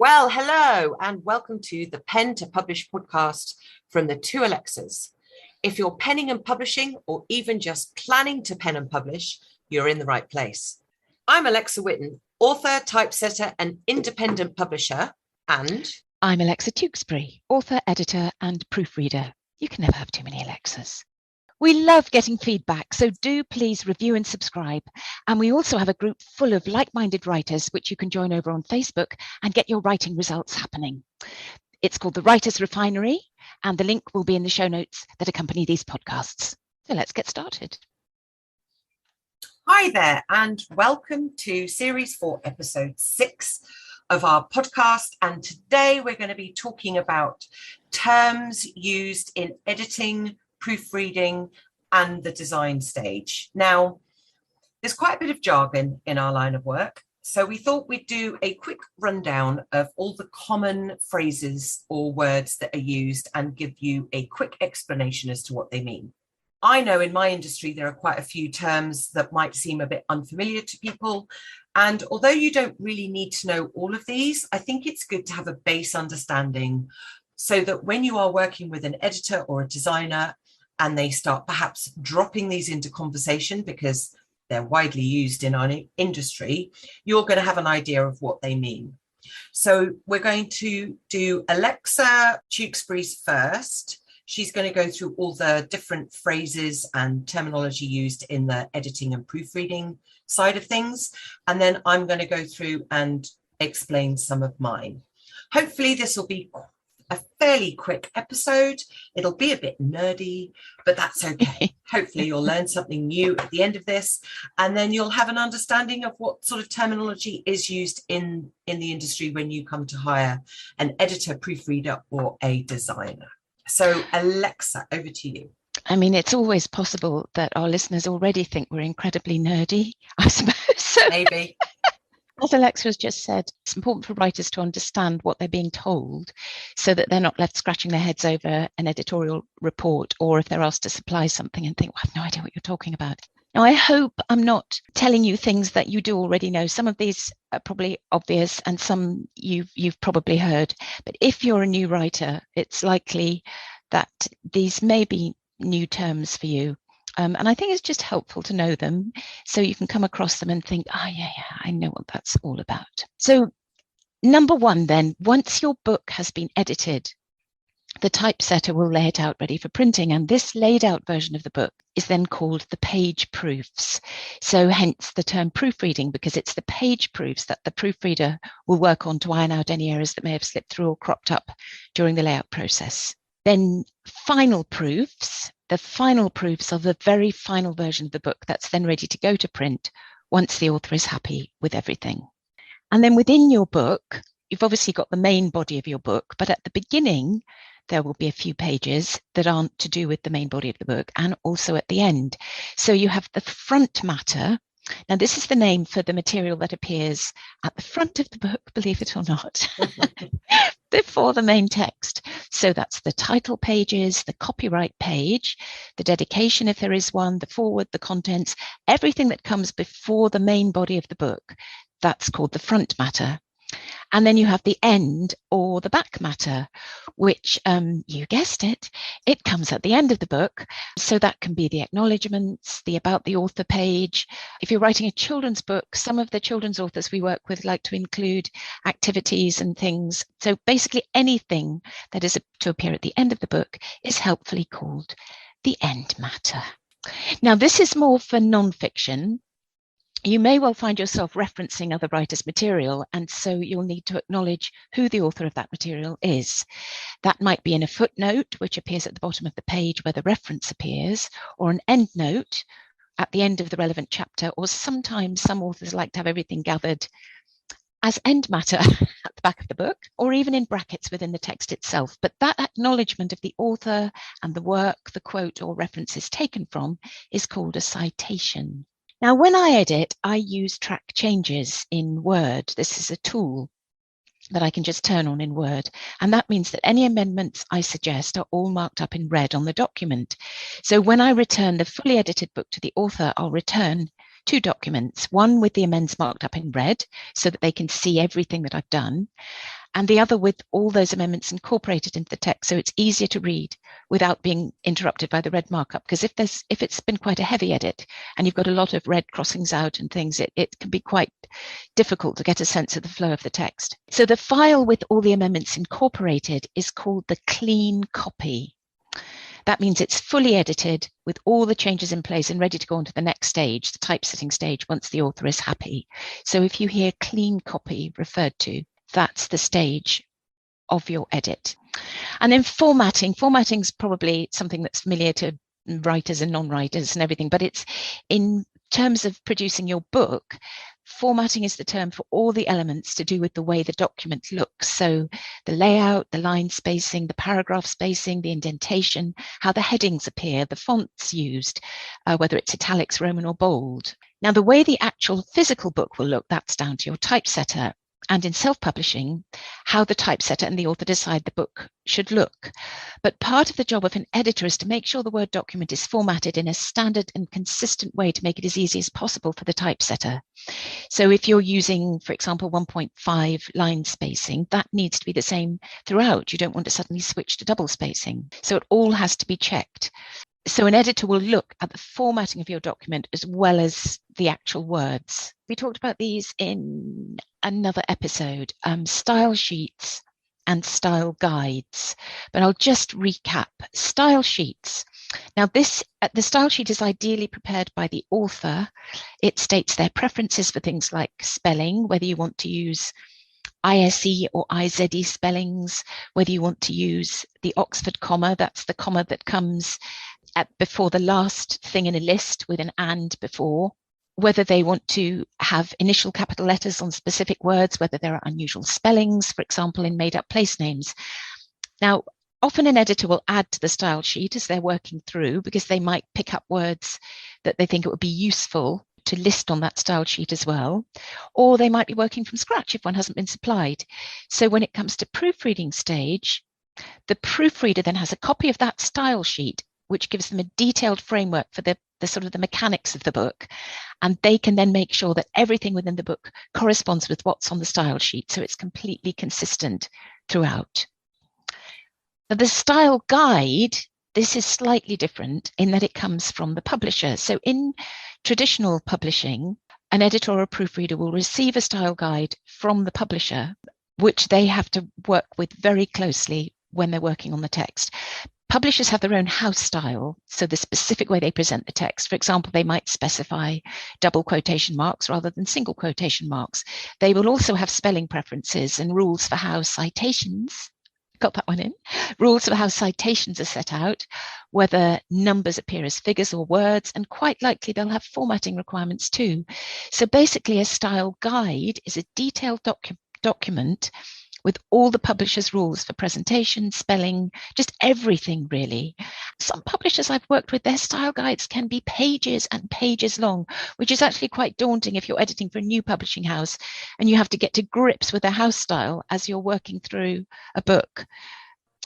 Well, hello, and welcome to the Pen to Publish podcast from the two Alexas. If you're penning and publishing, or even just planning to pen and publish, you're in the right place. I'm Alexa Whitten, author, typesetter, and independent publisher, and I'm Alexa Tewkesbury, author, editor, and proofreader. You can never have too many Alexas. We love getting feedback, so do please review and subscribe. And we also have a group full of like-minded writers, which you can join over on Facebook and get your writing results happening. It's called the Writers' Refinery, and the link will be in the show notes that accompany these podcasts. So let's get started. Hi there, and welcome to Series 4, Episode 6 of our podcast. And today we're going to be talking about terms used in editing, proofreading, and the design stage. Now, there's quite a bit of jargon in our line of work, so we thought we'd do a quick rundown of all the common phrases or words that are used and give you a quick explanation as to what they mean. I know in my industry there are quite a few terms that might seem a bit unfamiliar to people, and although you don't really need to know all of these, I think it's good to have a base understanding so that when you are working with an editor or a designer and they start perhaps dropping these into conversation because they're widely used in our industry, you're going to have an idea of what they mean. So we're going to do Alexa Tewkesbury's first. She's going to go through all the different phrases and terminology used in the editing and proofreading side of things. And then I'm going to go through and explain some of mine. Hopefully this will be a fairly quick episode. It'll be a bit nerdy, but that's okay. Hopefully you'll learn something new at the end of this, and then you'll have an understanding of what sort of terminology is used in the industry when you come to hire an editor, proofreader, or a designer. So Alexa, over to you. I mean, it's always possible that our listeners already think we're incredibly nerdy, I suppose. So, maybe. As Alexa has just said, it's important for writers to understand what they're being told so that they're not left scratching their heads over an editorial report, or if they're asked to supply something and think, well, I have no idea what you're talking about. Now, I hope I'm not telling you things that you do already know. Some of these are probably obvious and some you've probably heard. But if you're a new writer, it's likely that these may be new terms for you. And I think it's just helpful to know them so you can come across them and think, yeah, I know what that's all about. So number one, then, once your book has been edited, the typesetter will lay it out ready for printing. And this laid out version of the book is then called the page proofs. So hence the term proofreading, because it's the page proofs that the proofreader will work on to iron out any errors that may have slipped through or cropped up during the layout process. Then final proofs. The final proofs are the very final version of the book that's then ready to go to print once the author is happy with everything. And then within your book, you've obviously got the main body of your book, but at the beginning, there will be a few pages that aren't to do with the main body of the book, and also at the end. So you have the front matter. Now, this is the name for the material that appears at the front of the book, believe it or not, before the main text. So that's the title pages, the copyright page, the dedication, if there is one, the foreword, the contents, everything that comes before the main body of the book. That's called the front matter. And then you have the end or the back matter, which, you guessed it, it comes at the end of the book. So that can be the acknowledgements, the about the author page. If you're writing a children's book, some of the children's authors we work with like to include activities and things. So basically anything that is to appear at the end of the book is helpfully called the end matter. Now, this is more for non-fiction. You may well find yourself referencing other writers' material, and so you'll need to acknowledge who the author of that material is. That might be in a footnote, which appears at the bottom of the page where the reference appears, or an endnote at the end of the relevant chapter, or sometimes some authors like to have everything gathered as end matter at the back of the book, or even in brackets within the text itself. But that acknowledgement of the author and the work the quote or reference is taken from is called a citation. Now, when I edit, I use track changes in Word. This is a tool that I can just turn on in Word. And that means that any amendments I suggest are all marked up in red on the document. So when I return the fully edited book to the author, I'll return two documents, one with the amends marked up in red so that they can see everything that I've done, and the other with all those amendments incorporated into the text, so it's easier to read without being interrupted by the red markup. Because if it's been quite a heavy edit and you've got a lot of red crossings out and things, it can be quite difficult to get a sense of the flow of the text. So the file with all the amendments incorporated is called the clean copy. That means it's fully edited with all the changes in place and ready to go on to the next stage, the typesetting stage, once the author is happy. So if you hear clean copy referred to, that's the stage of your edit. And then formatting. Formatting is probably something that's familiar to writers and non-writers and everything, but it's in terms of producing your book, formatting is the term for all the elements to do with the way the document looks. So the layout, the line spacing, the paragraph spacing, the indentation, how the headings appear, the fonts used, whether it's italics, Roman or bold. Now, the way the actual physical book will look, that's down to your typesetter. And in self-publishing, how the typesetter and the author decide the book should look. But part of the job of an editor is to make sure the Word document is formatted in a standard and consistent way to make it as easy as possible for the typesetter. So if you're using, for example, 1.5 line spacing, that needs to be the same throughout. You don't want to suddenly switch to double spacing. So it all has to be checked. So an editor will look at the formatting of your document as well as the actual words. We talked about these in another episode, style sheets and style guides, but I'll just recap. Style sheets. Now the style sheet is ideally prepared by the author. It states their preferences for things like spelling, whether you want to use ISE or IZE spellings, whether you want to use the Oxford comma, that's the comma that comes before the last thing in a list with an and before, whether they want to have initial capital letters on specific words, whether there are unusual spellings, for example, in made up place names. Now, often an editor will add to the style sheet as they're working through, because they might pick up words that they think it would be useful to list on that style sheet as well, or they might be working from scratch if one hasn't been supplied. So when it comes to proofreading stage, the proofreader then has a copy of that style sheet, which gives them a detailed framework for the sort of the mechanics of the book. And they can then make sure that everything within the book corresponds with what's on the style sheet. So it's completely consistent throughout. Now, the style guide, this is slightly different in that it comes from the publisher. So in traditional publishing, an editor or a proofreader will receive a style guide from the publisher, which they have to work with very closely when they're working on the text. Publishers have their own house style, so the specific way they present the text. For example, they might specify double quotation marks rather than single quotation marks. They will also have spelling preferences and rules for how citations, got that one in, rules for how citations are set out, whether numbers appear as figures or words, and quite likely they'll have formatting requirements too. So basically a style guide is a detailed document with all the publisher's rules for presentation, spelling, just everything really. Some publishers I've worked with, their style guides can be pages and pages long, which is actually quite daunting if you're editing for a new publishing house and you have to get to grips with their house style as you're working through a book.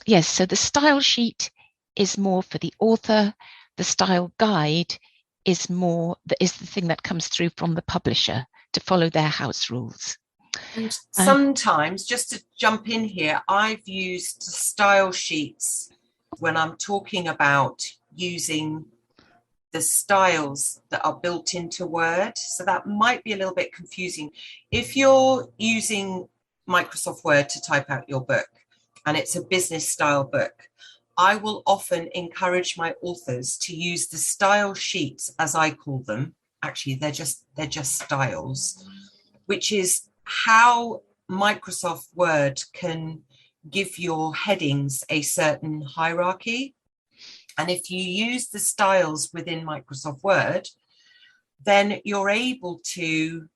Yes, so the style sheet is more for the author. The style guide is the thing that comes through from the publisher to follow their house rules. And sometimes, just to jump in here, I've used style sheets when I'm talking about using the styles that are built into Word. So that might be a little bit confusing. If you're using Microsoft Word to type out your book and it's a business style book, I will often encourage my authors to use the style sheets, as I call them. Actually, they're just styles, which is how Microsoft Word can give your headings a certain hierarchy. And if you use the styles within Microsoft Word, then you're able to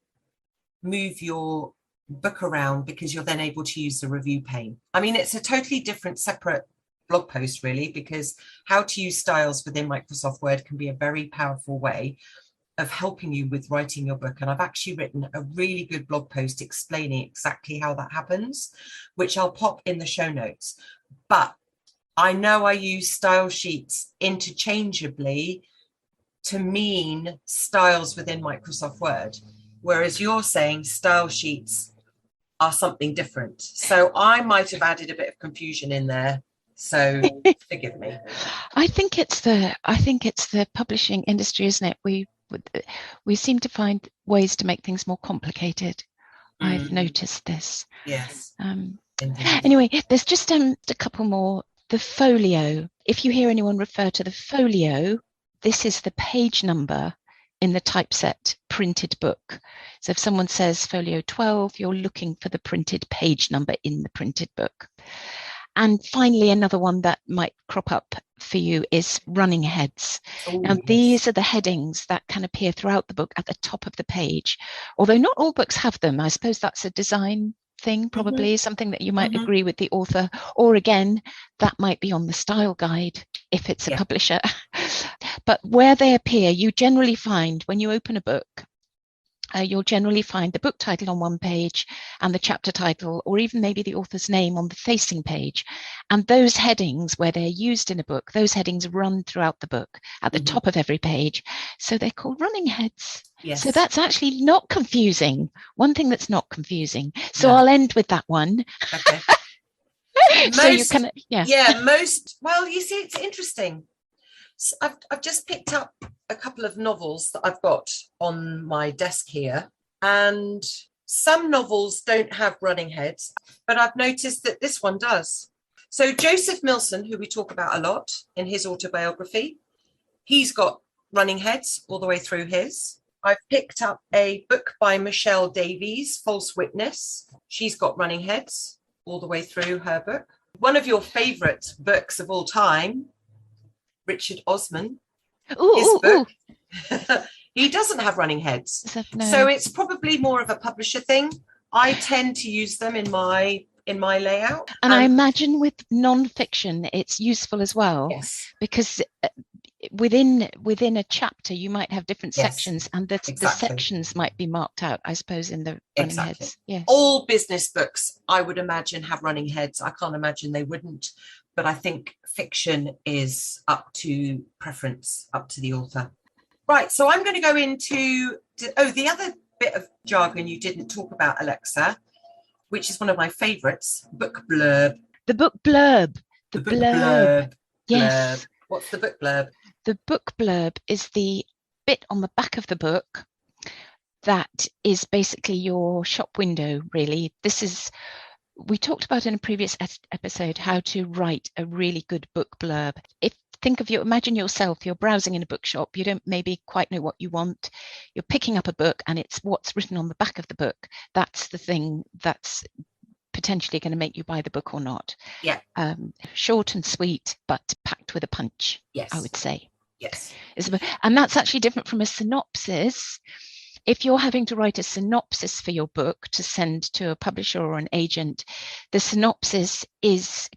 move your book around because you're then able to use the review pane. I mean, it's a totally different, separate blog post, really, because how to use styles within Microsoft Word can be a very powerful way of helping you with writing your book. And I've actually written a really good blog post explaining exactly how that happens, which I'll pop in the show notes. But I know I use style sheets interchangeably to mean styles within Microsoft Word, whereas you're saying style sheets are something different. So I might have added a bit of confusion in there. So forgive me. I think it's the publishing industry, isn't it? We seem to find ways to make things more complicated. I've noticed this. Yes. Anyway, there's just a couple more. The folio. If you hear anyone refer to the folio, this is the page number in the typeset printed book. So if someone says folio 12, you're looking for the printed page number in the printed book. And finally, another one that might crop up for you is running heads. Now, these are the headings that can appear throughout the book at the top of the page, although not all books have them. I suppose that's a design thing, probably something that you might agree with the author, or again, that might be on the style guide if it's a publisher. But where they appear, you generally find when you open a book, you'll generally find the book title on one page and the chapter title, or even maybe the author's name on the facing page. And those headings, where they're used in a book, those headings run throughout the book at the top of every page. So they're called running heads. Yes. So that's actually not confusing. One thing that's not confusing. So I'll end with that one. Okay. So you can, well, you see, it's interesting. So I've just picked up a couple of novels that I've got on my desk here, and some novels don't have running heads, but I've noticed that this one does. So Joseph Milson, who we talk about a lot in his autobiography, he's got running heads all the way through his. I've picked up a book by Michelle Davies, False Witness. She's got running heads all the way through her book. One of your favourite books of all time, Richard Osman, his book, he doesn't have running heads. So it's probably more of a publisher thing. I tend to use them in my layout. And I imagine with non-fiction, it's useful as well. Yes. Because within a chapter, you might have different sections, and the sections might be marked out, I suppose, in the running heads. Yes. All business books, I would imagine, have running heads. I can't imagine they wouldn't. But I think fiction is up to preference, up to the author. Right, so I'm going to go into, the other bit of jargon you didn't talk about, Alexa, which is one of my favourites, book blurb. The book blurb. The book blurb. Yes. What's the book blurb? The book blurb is the bit on the back of the book that is basically your shop window, really. We talked about in a previous episode how to write a really good book blurb. Imagine yourself, you're browsing in a bookshop, you don't maybe quite know what you want, you're picking up a book and it's what's written on the back of the book. That's the thing that's potentially going to make you buy the book or not. Yeah. Short and sweet, but packed with a punch, I would say. Yes. And that's actually different from a synopsis. If you're having to write a synopsis for your book to send to a publisher or an agent, the synopsis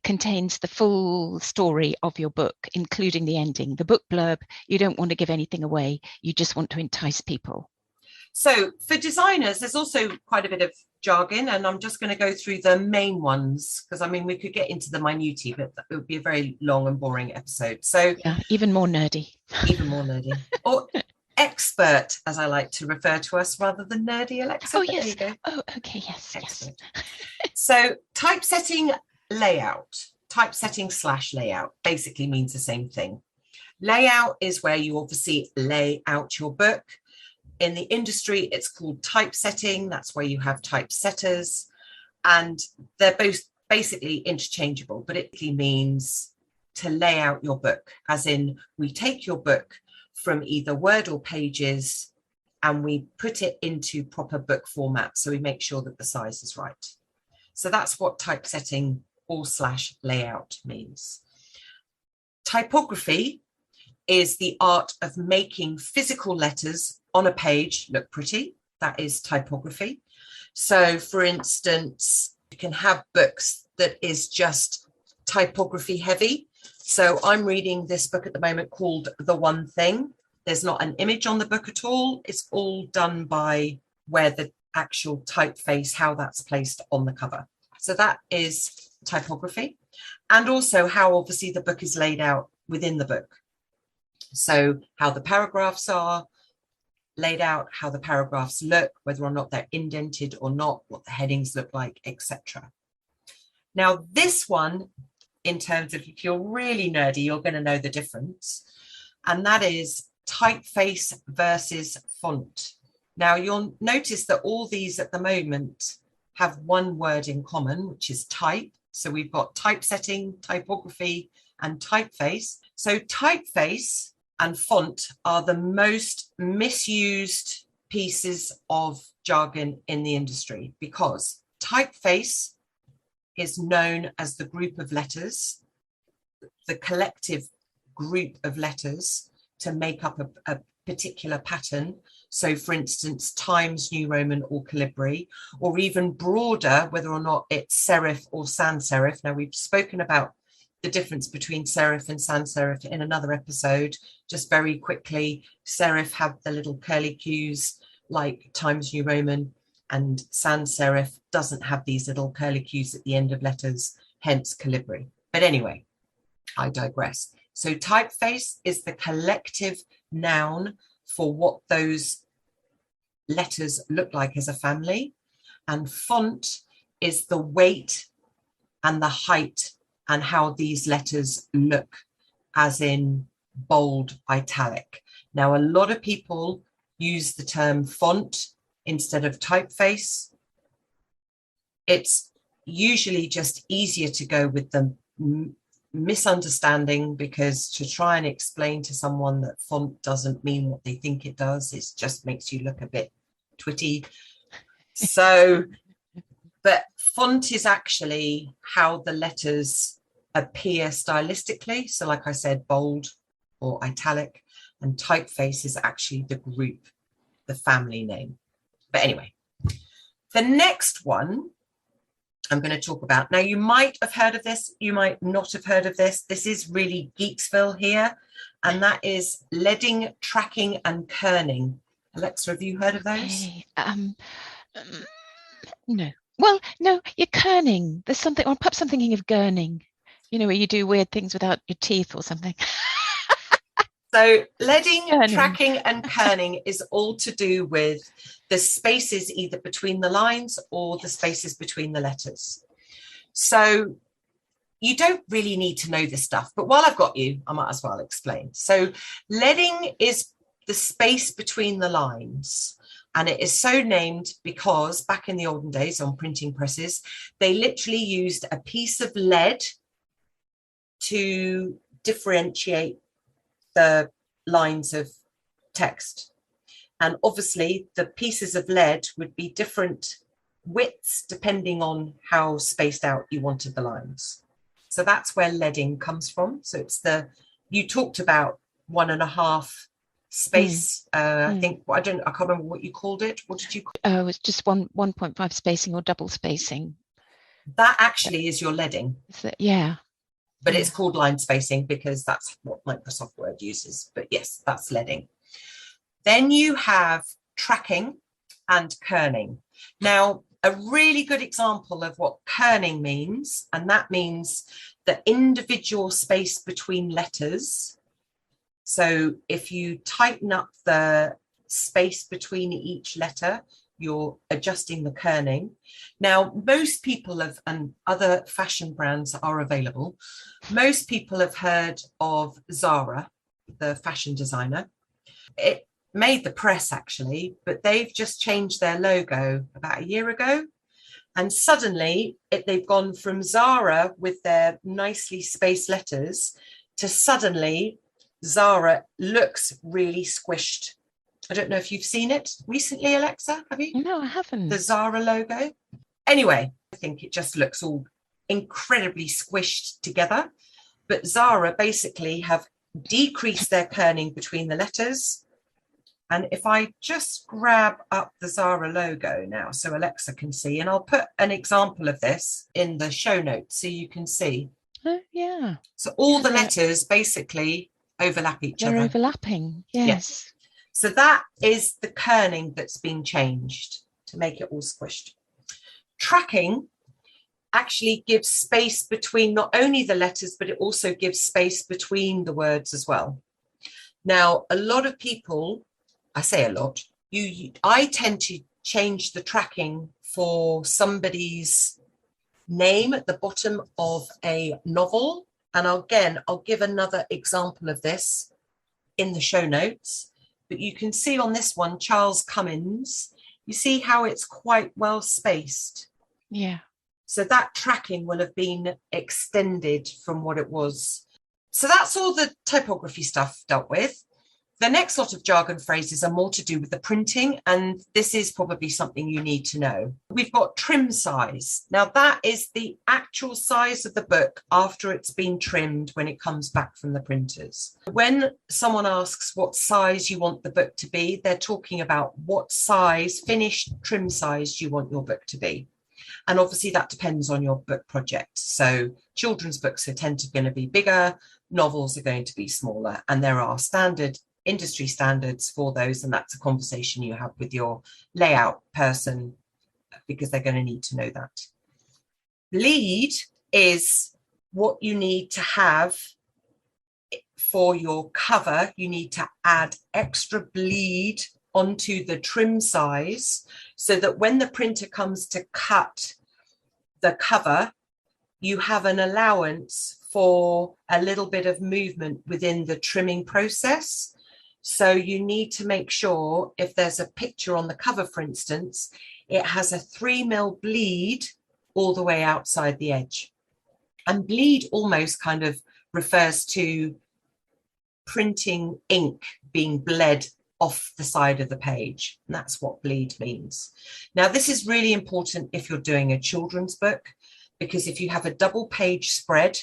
contains the full story of your book, including the ending. The book blurb, you don't want to give anything away. You just want to entice people. So for designers, there's also quite a bit of jargon, and I'm just going to go through the main ones, because I mean, we could get into the minutiae, but it would be a very long and boring episode. So even more nerdy. Or expert, as I like to refer to us, rather than nerdy, Alexa. Oh, yes. Oh, okay. Yes. Excellent. So typesetting layout, typesetting/layout basically means the same thing. Layout is where you obviously lay out your book. In the industry, it's called typesetting. That's where you have typesetters, and they're both basically interchangeable, but it means to lay out your book, as in we take your book from either Word or Pages and we put it into proper book format. So we make sure that the size is right. So that's what typesetting /layout means. Typography is the art of making physical letters on a page look pretty. That is typography. So for instance, you can have books that is just typography heavy. So I'm reading this book at the moment called The One Thing. There's not an image on the book at all. It's all done by where the actual typeface, how that's placed on the cover. So that is typography. And also how obviously the book is laid out within the book. So how the paragraphs are, laid out, how the paragraphs look, whether or not they're indented or not, what the headings look like, etc. Now, this one, in terms of if you're really nerdy, you're going to know the difference. And that is typeface versus font. Now, you'll notice that all these at the moment have one word in common, which is type. So we've got typesetting, typography, and typeface. So typeface and font are the most misused pieces of jargon in the industry, because typeface is known as the group of letters, the collective group of letters to make up a particular pattern. So for instance, Times New Roman or Calibri, or even broader, whether or not it's serif or sans serif. Now, we've spoken about the difference between serif and sans serif in another episode. Just very quickly, serif have the little curly cues like Times New Roman, and sans serif doesn't have these little curly cues at the end of letters, hence Calibri. But anyway, I digress. So typeface is the collective noun for what those letters look like as a family, and font is the weight and the height and how these letters look, as in bold, italic. Now, a lot of people use the term font instead of typeface. It's usually just easier to go with the misunderstanding, because to try and explain to someone that font doesn't mean what they think it does, it just makes you look a bit twitty. So, but font is actually how the letters appear stylistically. So like I said, bold or italic, and typeface is actually the group, the family name. But anyway, the next one I'm going to talk about. Now, you might have heard of this, you might not have heard of this. This is really Geeksville here, and that is leading, tracking, and kerning. Alexa, have you heard of those? No. Well, no, you're kerning. There's something, or perhaps I'm thinking of gurning, you know, where you do weird things without your teeth or something. So leading, tracking, and kerning is all to do with the spaces either between the lines or the spaces between the letters. So you don't really need to know this stuff, but while I've got you, I might as well explain. So leading is the space between the lines. And it is so named because back in the olden days on printing presses, they literally used a piece of lead to differentiate the lines of text. And obviously the pieces of lead would be different widths depending on how spaced out you wanted the lines. So that's where leading comes from. So it's you talked about 1.5 space. I think, I can't remember what you called it. What did you call it? It was just 1.5 spacing or double spacing. That actually is your leading. Yeah. But it's called line spacing because that's what Microsoft Word uses. But yes, that's leading. Then you have tracking and kerning. Now, a really good example of what kerning means, and that means the individual space between letters. So if you tighten up the space between each letter, you're adjusting the kerning. Now, most people have, and other fashion brands are available, most people have heard of Zara, the fashion designer. It made the press actually, but they've just changed their logo about a year ago. And suddenly they've gone from Zara with their nicely spaced letters to suddenly Zara looks really squished. I don't know if you've seen it recently, Alexa, have you? No, I haven't. The Zara logo. Anyway, I think it just looks all incredibly squished together. But Zara basically have decreased their kerning between the letters. And if I just grab up the Zara logo now so Alexa can see, and I'll put an example of this in the show notes so you can see. Oh, yeah. So all the letters basically overlap each other. They're overlapping, yes. So that is the kerning that's been changed to make it all squished. Tracking actually gives space between not only the letters, but it also gives space between the words as well. Now, a lot of people, I say a lot, I tend to change the tracking for somebody's name at the bottom of a novel. And I'll give another example of this in the show notes. But you can see on this one, Charles Cummins, you see how it's quite well spaced. Yeah. So that tracking will have been extended from what it was. So that's all the typography stuff dealt with. The next lot of jargon phrases are more to do with the printing, and this is probably something you need to know. We've got trim size. Now, that is the actual size of the book after it's been trimmed when it comes back from the printers. When someone asks what size you want the book to be, they're talking about what size, finished trim size, you want your book to be. And obviously that depends on your book project. So children's books are going to be bigger, novels are going to be smaller, and there are industry standards for those, and that's a conversation you have with your layout person because they're going to need to know that. Bleed is what you need to have for your cover. You need to add extra bleed onto the trim size so that when the printer comes to cut the cover, you have an allowance for a little bit of movement within the trimming process. So you need to make sure if there's a picture on the cover, for instance, it has a 3mm bleed all the way outside the edge. And bleed almost kind of refers to printing ink being bled off the side of the page. And that's what bleed means. Now, this is really important if you're doing a children's book, because if you have a double page spread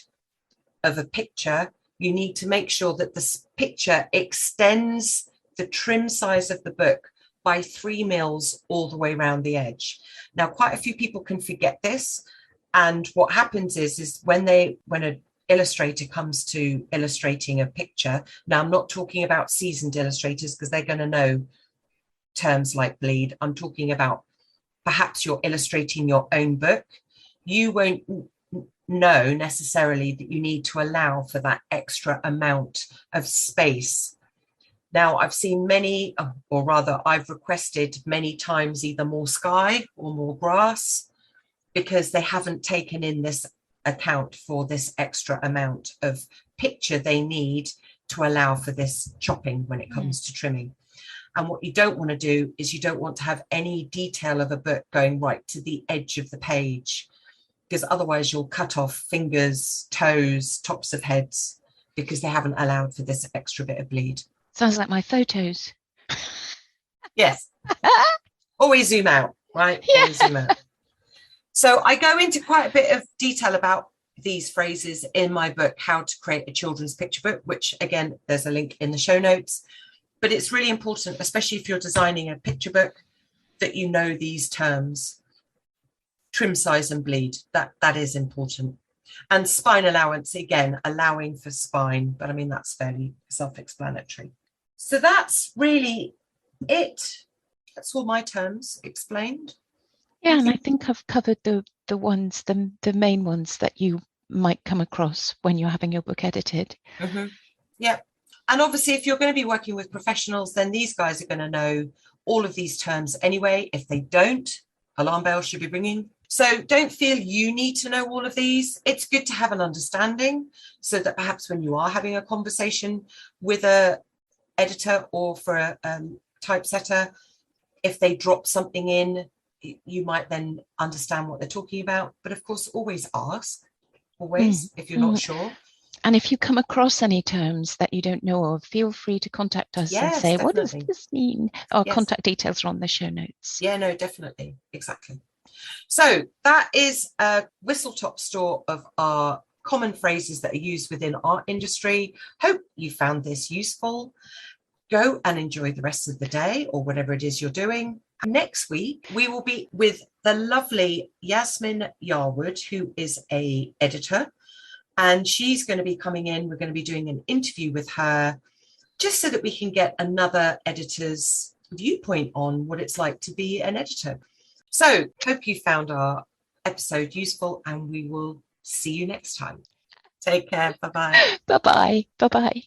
of a picture, you need to make sure that this picture extends the trim size of the book by 3mm all the way around the edge. Now, quite a few people can forget this. And what happens is when an illustrator comes to illustrating a picture, now I'm not talking about seasoned illustrators because they're going to know terms like bleed. I'm talking about perhaps you're illustrating your own book. You won't know necessarily that you need to allow for that extra amount of space. Now, I've seen many, or rather I've requested many times either more sky or more grass because they haven't taken in this account for this extra amount of picture they need to allow for this chopping when it comes to trimming. And what you don't want to do is you don't want to have any detail of a book going right to the edge of the page, because otherwise you'll cut off fingers, toes, tops of heads, because they haven't allowed for this extra bit of bleed. Sounds like my photos. Yes. Always zoom out, right? Yeah. Always zoom out. So I go into quite a bit of detail about these phrases in my book, How to Create a Children's Picture Book, which again, there's a link in the show notes. But it's really important, especially if you're designing a picture book, that you know these terms. Trim size and bleed, that is important. And spine allowance, again, allowing for spine, but I mean, that's fairly self-explanatory. So that's really it. That's all my terms explained. Yeah, and I think I've covered the main ones that you might come across when you're having your book edited. Mm-hmm. Yeah. And obviously, if you're going to be working with professionals, then these guys are going to know all of these terms anyway. If they don't, alarm bells should be ringing. So don't feel you need to know all of these. It's good to have an understanding so that perhaps when you are having a conversation with a editor or for a typesetter, if they drop something in, you might then understand what they're talking about. But of course, always ask, if you're not sure. And if you come across any terms that you don't know of, feel free to contact us and say, definitely. What does this mean? Our contact details are on the show notes. Yeah, no, definitely. Exactly. So that is a whistle-top tour of our common phrases that are used within our industry. Hope you found this useful. Go and enjoy the rest of the day or whatever it is you're doing. Next week, we will be with the lovely Yasmin Yarwood, who is an editor. And she's going to be coming in. We're going to be doing an interview with her just so that we can get another editor's viewpoint on what it's like to be an editor. So hope you found our episode useful, and we will see you next time. Take care. Bye-bye. Bye-bye. Bye-bye.